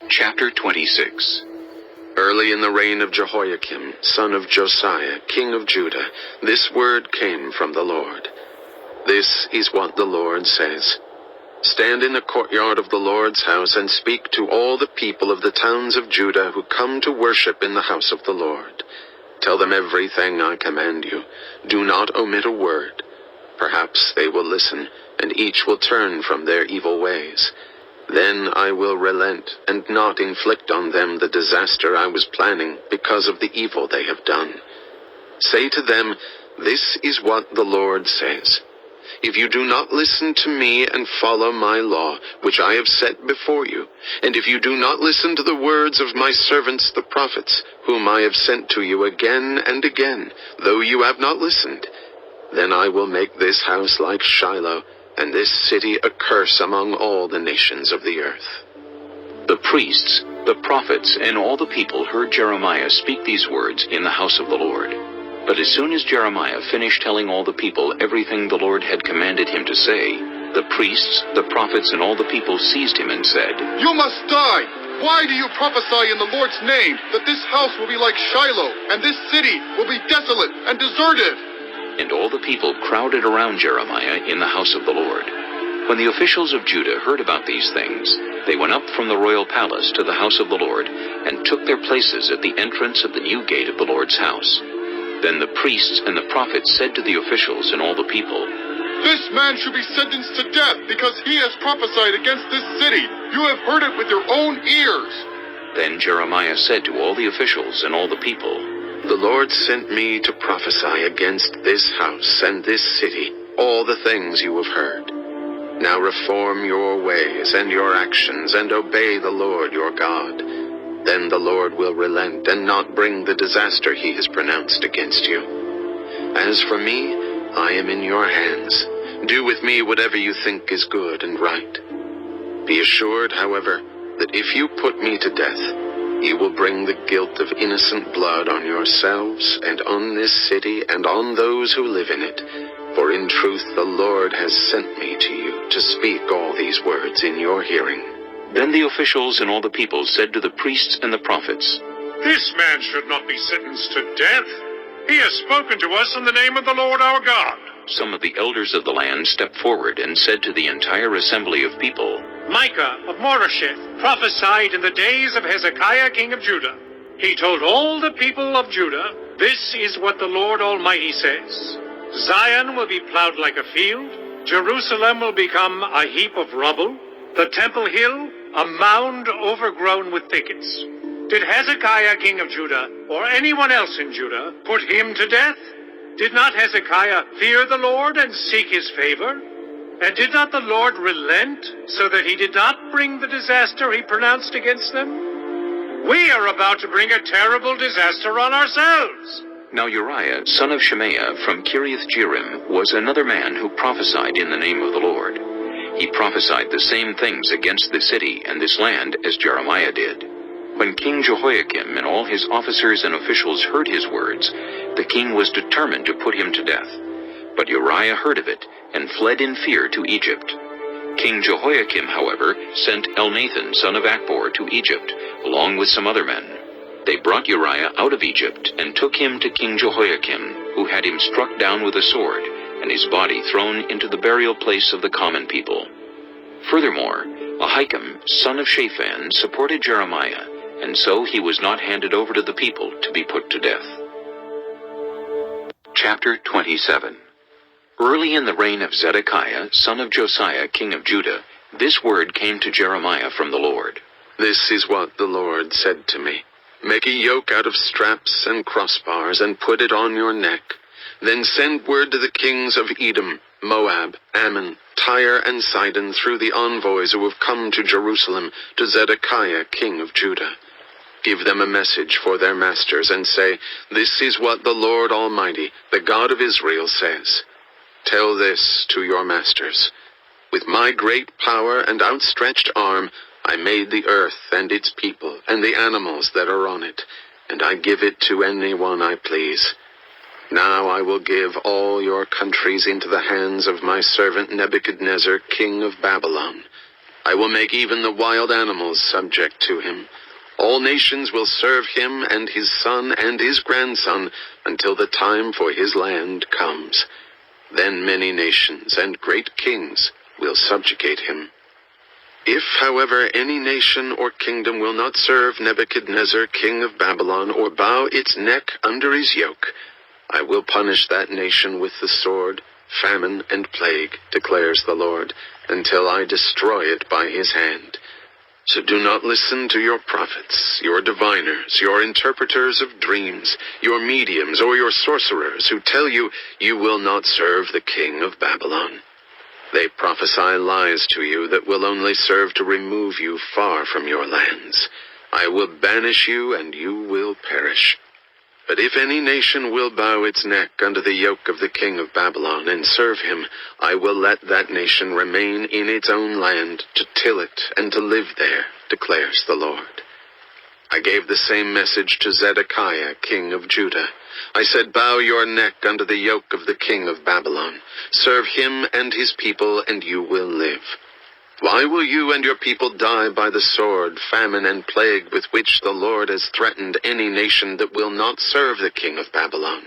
Chapter 26. Early in the reign of Jehoiakim, son of Josiah, king of Judah, this word came from the Lord. This is what the Lord says. Stand in the courtyard of the Lord's house and speak to all the people of the towns of Judah who come to worship in the house of the Lord. Tell them everything I command you. Do not omit a word. Perhaps they will listen, and each will turn from their evil ways. Then I will relent and not inflict on them the disaster I was planning because of the evil they have done. Say to them, this is what the Lord says. If you do not listen to me and follow my law, which I have set before you, and if you do not listen to the words of my servants the prophets, whom I have sent to you again and again, though you have not listened, then I will make this house like Shiloh, and this city a curse among all the nations of the earth. The priests, the prophets, and all the people heard Jeremiah speak these words in the house of the Lord. But as soon as Jeremiah finished telling all the people everything the Lord had commanded him to say, the priests, the prophets, and all the people seized him and said, You must die! Why do you prophesy in the Lord's name that this house will be like Shiloh, and this city will be desolate and deserted? And all the people crowded around Jeremiah in the house of the Lord. When the officials of Judah heard about these things, they went up from the royal palace to the house of the Lord, and took their places at the entrance of the new gate of the Lord's house. Then the priests and the prophets said to the officials and all the people, This man should be sentenced to death because he has prophesied against this city. You have heard it with your own ears. Then Jeremiah said to all the officials and all the people, The Lord sent me to prophesy against this house and this city, all the things you have heard. Now reform your ways and your actions and obey the Lord your God. Then the Lord will relent and not bring the disaster he has pronounced against you. As for me, I am in your hands. Do with me whatever you think is good and right. Be assured, however, that if you put me to death, you will bring the guilt of innocent blood on yourselves and on this city and on those who live in it. For in truth the Lord has sent me to you to speak all these words in your hearing. Then the officials and all the people said to the priests and the prophets, This man should not be sentenced to death. He has spoken to us in the name of the Lord our God. Some of the elders of the land stepped forward and said to the entire assembly of people, Micah of Moresheth prophesied in the days of Hezekiah king of Judah. He told all the people of Judah, This is what the Lord Almighty says. Zion will be plowed like a field. Jerusalem will become a heap of rubble. The Temple Hill, a mound overgrown with thickets. Did Hezekiah king of Judah, or anyone else in Judah, put him to death? Did not Hezekiah fear the Lord and seek his favor? And did not the Lord relent, so that he did not bring the disaster he pronounced against them? We are about to bring a terrible disaster on ourselves. Now Uriah, son of Shemaiah, from Kiriath-Jearim, was another man who prophesied in the name of the Lord. He prophesied the same things against the city and this land as Jeremiah did. When King Jehoiakim and all his officers and officials heard his words, the king was determined to put him to death. But Uriah heard of it and fled in fear to Egypt. King Jehoiakim, however, sent Elnathan, son of Achbor, to Egypt, along with some other men. They brought Uriah out of Egypt and took him to King Jehoiakim, who had him struck down with a sword, and his body thrown into the burial place of the common people. Furthermore, Ahikam, son of Shaphan, supported Jeremiah, and so he was not handed over to the people to be put to death. Chapter 27. Early in the reign of Zedekiah, son of Josiah, king of Judah, this word came to Jeremiah from the Lord. This is what the Lord said to me. Make a yoke out of straps and crossbars and put it on your neck. Then send word to the kings of Edom, Moab, Ammon, Tyre, and Sidon through the envoys who have come to Jerusalem, to Zedekiah, king of Judah. Give them a message for their masters and say, This is what the Lord Almighty, the God of Israel, says. Tell this to your masters. With my great power and outstretched arm, I made the earth and its people and the animals that are on it, and I give it to anyone I please. Now I will give all your countries into the hands of my servant Nebuchadnezzar, king of Babylon. I will make even the wild animals subject to him. All nations will serve him and his son and his grandson until the time for his land comes. Then many nations and great kings will subjugate him. If, however, any nation or kingdom will not serve Nebuchadnezzar, king of Babylon, or bow its neck under his yoke, I will punish that nation with the sword, famine, and plague, declares the Lord, until I destroy it by his hand. So do not listen to your prophets, your diviners, your interpreters of dreams, your mediums, or your sorcerers who tell you you will not serve the king of Babylon. They prophesy lies to you that will only serve to remove you far from your lands. I will banish you, and you will perish. But if any nation will bow its neck under the yoke of the king of Babylon and serve him, I will let that nation remain in its own land to till it and to live there, declares the Lord. I gave the same message to Zedekiah, king of Judah. I said, bow your neck under the yoke of the king of Babylon. Serve him and his people, and you will live. Why will you and your people die by the sword, famine, and plague with which the Lord has threatened any nation that will not serve the king of Babylon?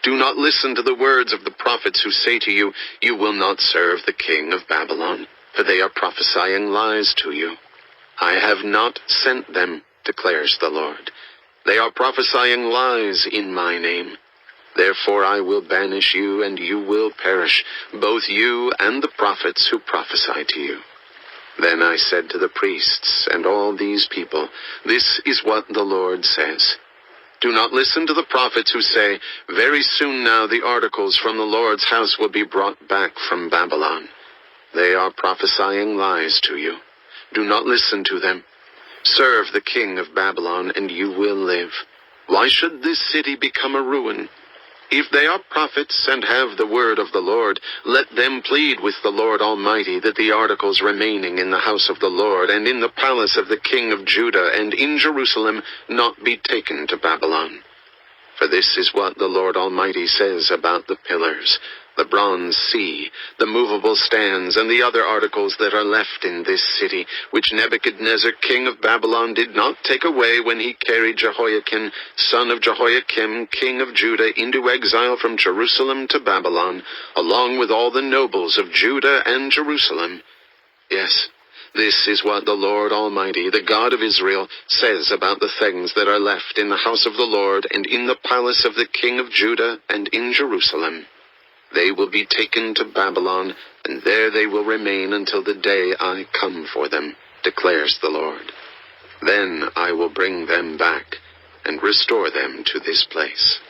Do not listen to the words of the prophets who say to you, you will not serve the king of Babylon, for they are prophesying lies to you. I have not sent them, declares the Lord. They are prophesying lies in my name. Therefore I will banish you, and you will perish, both you and the prophets who prophesy to you. Then I said to the priests and all these people, this is what the Lord says. Do not listen to the prophets who say, very soon now the articles from the Lord's house will be brought back from Babylon. They are prophesying lies to you. Do not listen to them. Serve the king of Babylon, and you will live. Why should this city become a ruin? If they are prophets and have the word of the Lord, let them plead with the Lord Almighty that the articles remaining in the house of the Lord and in the palace of the king of Judah and in Jerusalem not be taken to Babylon. For this is what the Lord Almighty says about the pillars, the bronze sea, the movable stands, and the other articles that are left in this city, which Nebuchadnezzar, king of Babylon, did not take away when he carried Jehoiakim, son of Jehoiakim, king of Judah, into exile from Jerusalem to Babylon, along with all the nobles of Judah and Jerusalem. Yes, this is what the Lord Almighty, the God of Israel, says about the things that are left in the house of the Lord and in the palace of the king of Judah and in Jerusalem. They will be taken to Babylon, and there they will remain until the day I come for them, declares the Lord. Then I will bring them back and restore them to this place.